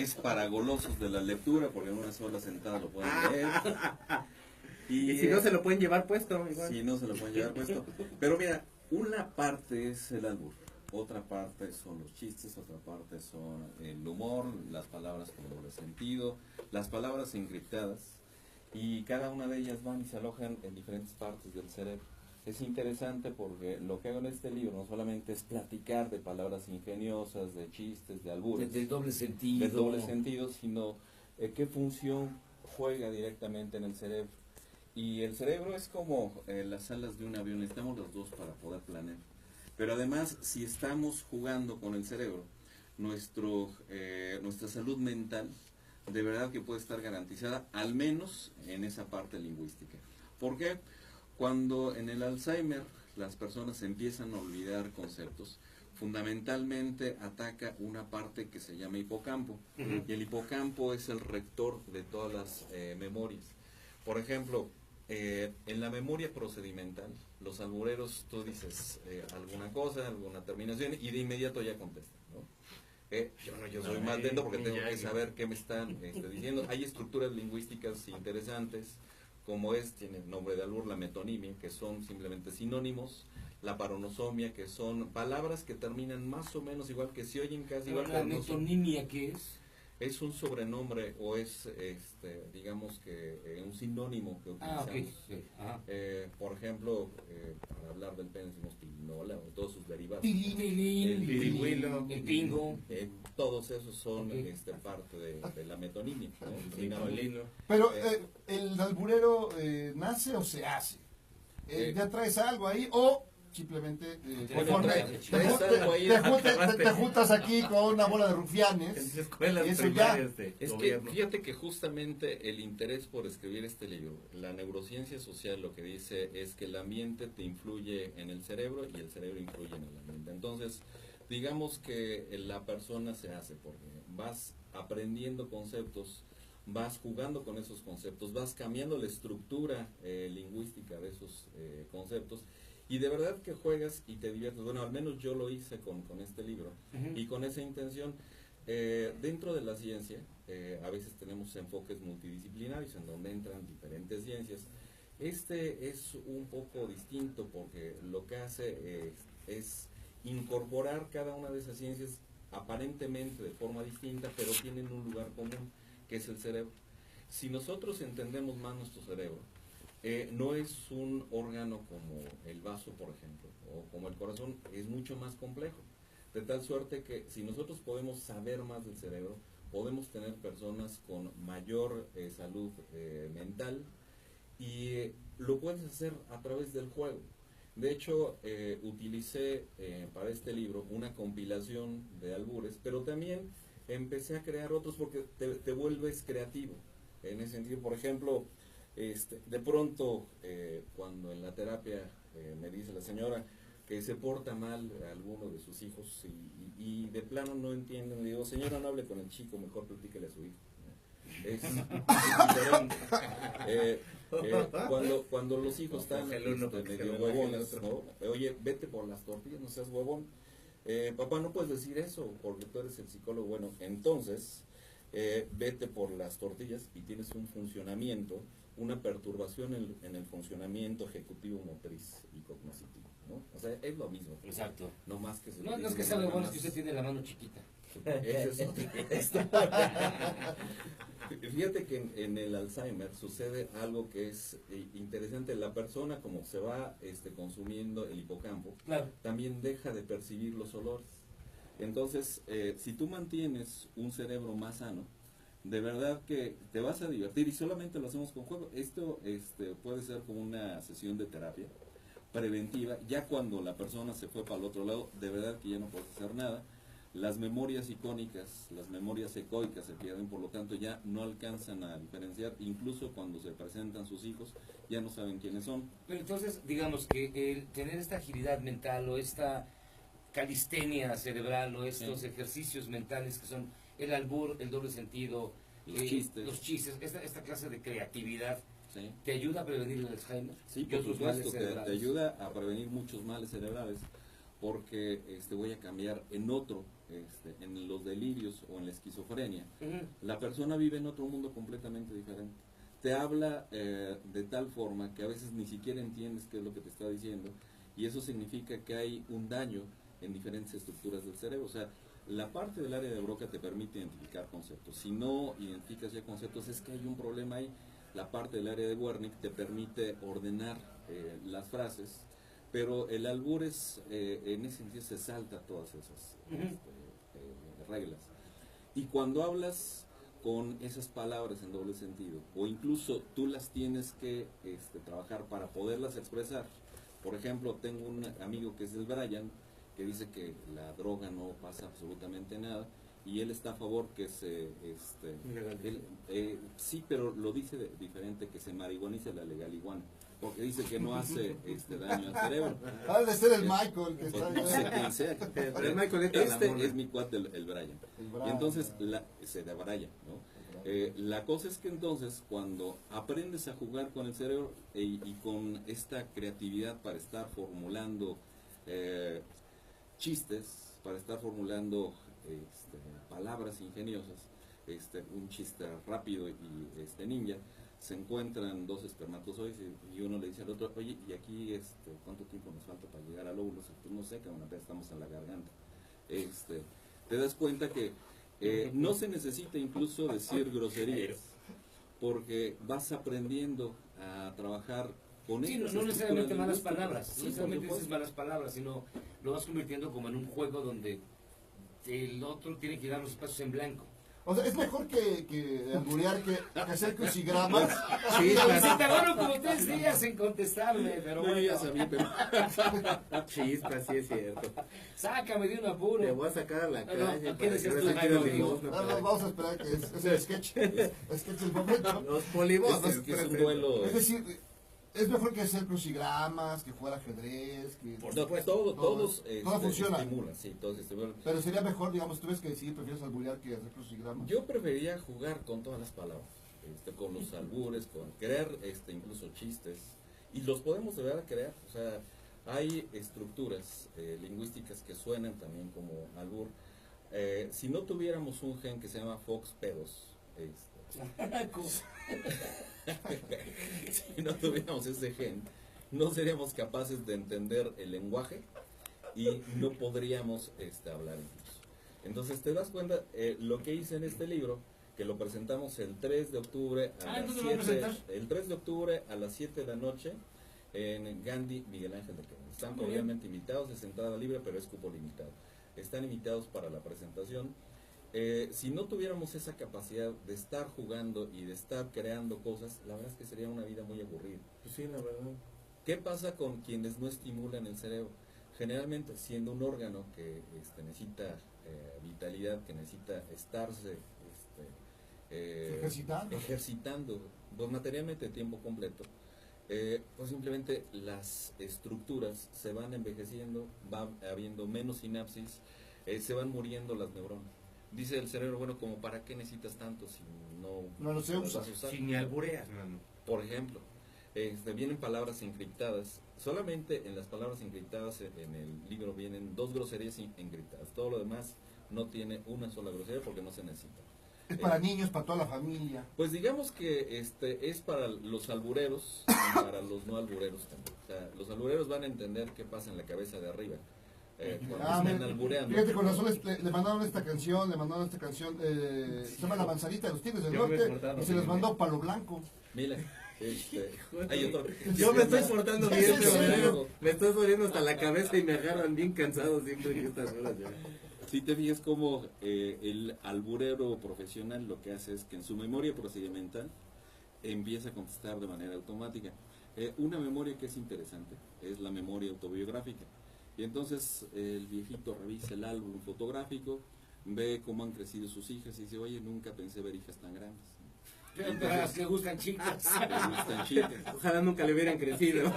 es para golosos de la lectura, porque en una sola sentada lo pueden leer. Y si no se lo pueden llevar puesto. Igual. Si no se lo pueden llevar puesto. Pero mira, una parte es el albur, otra parte son los chistes, otra parte son el humor, las palabras con doble sentido, las palabras encriptadas, y cada una de ellas van y se alojan en diferentes partes del cerebro. Es interesante porque lo que hago en este libro no solamente es platicar de palabras ingeniosas, de chistes, de albures, de doble sentido, sino qué función juega directamente en el cerebro. Y el cerebro es como las alas de un avión, necesitamos los dos para poder planear. Pero además, si estamos jugando con el cerebro, nuestra salud mental de verdad que puede estar garantizada, al menos en esa parte lingüística. ¿Por qué? Cuando en el Alzheimer las personas empiezan a olvidar conceptos, fundamentalmente ataca una parte que se llama hipocampo. Y el hipocampo es el rector de todas las memorias. Por ejemplo, en la memoria procedimental, los albureros, tú dices alguna cosa, alguna terminación, y de inmediato ya contestan, ¿no? Yo soy más lento porque tengo que saber qué me están diciendo. Hay estructuras lingüísticas interesantes, como tiene el nombre de albur, la metonimia, que son simplemente sinónimos, la paronosomia, que son palabras que terminan más o menos igual, que se oyen casi igual. ¿La metonimia qué es? Es un sobrenombre o es, digamos que un sinónimo que utilizamos. Okay. Sí. Por ejemplo, para hablar del pene decimos pirinola o todos sus derivados. El pirigüilo, el pingo. Todos esos son parte de la metonimia, ¿no? Pero el alburero nace o se hace. ¿Ya traes algo ahí o simplemente te juntas aquí con una bola de rufianes? Es que fíjate que justamente el interés por escribir este libro, la neurociencia social lo que dice es que el ambiente te influye en el cerebro y el cerebro influye en el ambiente. Entonces, digamos que la persona se hace porque vas aprendiendo conceptos, vas jugando con esos conceptos, vas cambiando la estructura lingüística de esos conceptos, y de verdad que juegas y te diviertes. Bueno, al menos yo lo hice con este libro, y con esa intención. Dentro de la ciencia, a veces tenemos enfoques multidisciplinarios en donde entran diferentes ciencias. Este es un poco distinto porque lo que hace es incorporar cada una de esas ciencias aparentemente de forma distinta, pero tienen un lugar común, que es el cerebro. Si nosotros entendemos más nuestro cerebro, no es un órgano como el vaso, por ejemplo, o como el corazón, es mucho más complejo. De tal suerte que si nosotros podemos saber más del cerebro, podemos tener personas con mayor salud mental, y lo puedes hacer a través del juego. De hecho, utilicé para este libro una compilación de albures, pero también empecé a crear otros porque te vuelves creativo. En ese sentido, por ejemplo, de pronto, cuando en la terapia me dice la señora que se porta mal a alguno de sus hijos y de plano no entienden, le digo, señora, no hable con el chico, mejor platíquele a su hijo. Es diferente. Cuando los hijos están medio huevones, ¿no? Oye, vete por las tortillas, no seas huevón. Papá, no puedes decir eso porque tú eres el psicólogo. Bueno, entonces vete por las tortillas y tienes un funcionamiento, una perturbación en el funcionamiento ejecutivo, motriz y cognitivo, ¿no? O sea, es lo mismo. Exacto. No más que no es que sea bueno, es que usted tiene la mano chiquita. Fíjate que en el Alzheimer sucede algo que es interesante. La persona, como se va consumiendo el hipocampo, claro, también deja de percibir los olores. Entonces, si tú mantienes un cerebro más sano, de verdad que te vas a divertir, y solamente lo hacemos con juego. Esto puede ser como una sesión de terapia preventiva. Ya cuando la persona se fue para el otro lado, de verdad que ya no puedes hacer nada. Las memorias icónicas, las memorias ecoicas se pierden, por lo tanto ya no alcanzan a diferenciar. Incluso cuando se presentan sus hijos, ya no saben quiénes son. Pero entonces, digamos que el tener esta agilidad mental o esta calistenia cerebral o estos ejercicios mentales que son el albur, el doble sentido, los chistes, esta clase de creatividad, ¿te ayuda a prevenir el Alzheimer? Sí, por supuesto, te ayuda a prevenir muchos males cerebrales, porque voy a cambiar en otro, en los delirios o en la esquizofrenia. La persona vive en otro mundo completamente diferente. Te habla de tal forma que a veces ni siquiera entiendes qué es lo que te está diciendo, y eso significa que hay un daño en diferentes estructuras del cerebro. O sea, la parte del área de Broca te permite identificar conceptos. Si no identificas ya conceptos, es que hay un problema ahí. La parte del área de Wernicke te permite ordenar las frases, pero el albur es, en ese sentido, se salta todas esas reglas. Y cuando hablas con esas palabras en doble sentido, o incluso tú las tienes que trabajar para poderlas expresar. Por ejemplo, tengo un amigo que es del Brian, que dice que la droga no pasa absolutamente nada, y él está a favor que se sí, pero lo dice diferente, que se marihuanice la legal iguana, porque dice que no hace daño al cerebro. Ha de ser el Michael que está no sé quién sea. El Michael es mi cuate, el Brian. Y entonces se de Brian, ¿no? La cosa es que entonces cuando aprendes a jugar con el cerebro y con esta creatividad para estar formulando chistes, para estar formulando palabras ingeniosas, un chiste rápido y ninja, se encuentran dos espermatozoides y uno le dice al otro, oye, y aquí ¿cuánto tiempo nos falta para llegar al óvulo? Pues no sé, que una vez estamos en la garganta. Te das cuenta que no se necesita incluso decir groserías, porque vas aprendiendo a trabajar con ellos. No necesariamente malas palabras, no necesariamente dices malas palabras, sino lo vas convirtiendo como en un juego donde el otro tiene que dar los pasos en blanco. O sea, es mejor que alburear que hacer crucigramas. Sí, si te bueno como 3 días en contestarme, pero no, bueno. ya sabía, pero... Chispa, sí es cierto. Sácame de un apuro. Te voy a sacar a la calle. ¿Qué decías tú? Vamos a esperar que es el sketch. Es el momento. Los polivotos. Es un duelo. Es decir, es mejor que hacer crucigramas, que jugar ajedrez, que... Por supuesto, todos funciona. Estimulan, sí, todos estimulan. Pero sería mejor, digamos, tú ves que sí, prefieres alburear que hacer crucigramas. Yo preferiría jugar con todas las palabras, con los albures, con crear incluso chistes, y los podemos de verdad crear. O sea, hay estructuras lingüísticas que suenan también como albur. Si no tuviéramos un gen que se llama FOXP2, si no tuviéramos ese gen, no seríamos capaces de entender el lenguaje y no podríamos hablar incluso. Entonces te das cuenta, lo que hice en este libro, que lo presentamos el 3 de octubre a las 7, el 3 de octubre a las 7 de la noche en Gandhi Miguel Ángel de Quevedo. Están obviamente invitados, es entrada libre, pero es cupo limitado. Están invitados para la presentación. Si no tuviéramos esa capacidad de estar jugando y de estar creando cosas, la verdad es que sería una vida muy aburrida. Pues sí, la verdad. ¿Qué pasa con quienes no estimulan el cerebro? Generalmente, siendo un órgano que necesita vitalidad, que necesita estarse ejercitando, pues materialmente de tiempo completo, pues simplemente las estructuras se van envejeciendo, va habiendo menos sinapsis, se van muriendo las neuronas. Dice el cerebro, bueno, como para qué necesitas tanto si no lo se usa, si ni albureas, mano. Por ejemplo, vienen palabras encriptadas. Solamente en las palabras encriptadas en el libro vienen 2 groserías encriptadas. Todo lo demás no tiene una sola grosería porque no se necesita. Es para niños, para toda la familia. Pues digamos que es para los albureros y para los no albureros también. O sea, los albureros van a entender qué pasa en la cabeza de arriba. Cuando están albureando. Fíjate, con razón le mandaron esta canción, se llama La Manzanita de los Tigres del Norte, y se les mandó Palo Blanco. Mira, hay otro. Yo me estoy portando bien, me estoy doliendo hasta la cabeza y me agarran bien cansado siempre en estas horas ya. Si te fijas como el alburero profesional lo que hace es que en su memoria procedimental empieza a contestar de manera automática. Una memoria que es interesante es la memoria autobiográfica. Y entonces el viejito revisa el álbum fotográfico, ve cómo han crecido sus hijas y dice, oye, nunca pensé ver hijas tan grandes. Entonces, le gustan chicas. Ojalá nunca le hubieran crecido.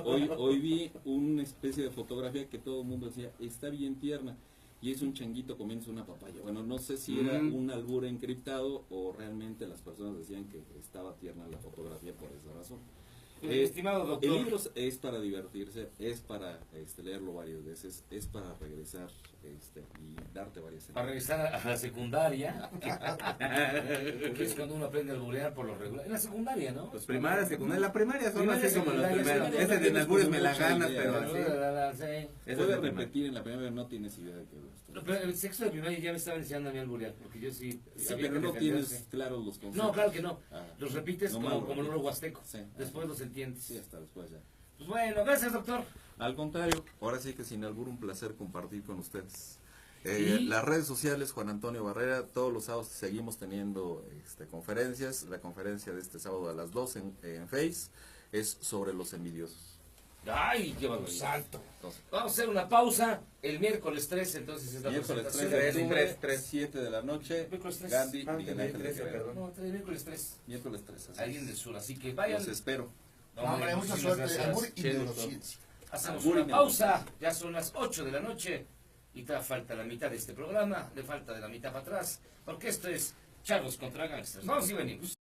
Hoy vi una especie de fotografía que todo el mundo decía, está bien tierna, y es un changuito comiéndose una papaya. Bueno, no sé si era un albur encriptado o realmente las personas decían que estaba tierna la fotografía por esa razón. Estimado doctor. El libro es para divertirse, es para leerlo varias veces, es para regresar y darte varias Para regresar a la secundaria, que es cuando uno aprende a alburear por lo regular. En la secundaria, ¿no? Pues primaria, secundaria. La primaria son Primaria, así como los secundaria, primeros. Ese de albures me la ganas, pero así. Sí. Eso Puedes es repetir en la primera, no tienes idea de qué No, pero el sexto de primaria ya me estaba enseñando a mí a alburear, porque yo sí... Sí, había pero que no defenderse. tienes claros los conceptos. No, claro que no. Ah. Los repites No como, mal como el repites. oro huasteco. Sí. Después los entiendes. Sí, hasta después ya. Pues bueno, gracias, doctor. Al contrario, ahora sí que sin albur un placer compartir con ustedes. ¿Y? Las redes sociales, Juan Antonio Barrera, todos los sábados seguimos teniendo conferencias. La conferencia de este sábado a las 2 en Face es sobre los envidiosos. Ay, qué barbaridad. Salto. Entonces, Vamos a hacer una pausa. El miércoles 3, entonces es la miércoles presentación. 7 de la noche, Miércoles 3. Gandhi, Ah, Miguel Ángel miércoles 13, Guerrero. perdón. No, miércoles 3. Miércoles 3. así Alguien es. del sur, así que vayan. Los espero. Hombre, mucha muchísimas suerte. gracias. Amor y Chido, neurociencia. Hacemos Albur y una pausa, ya son las 8 de la noche y te falta la mitad de este programa, le falta de la mitad para atrás, porque esto es Charlos contra Gangsters. Vamos y venimos.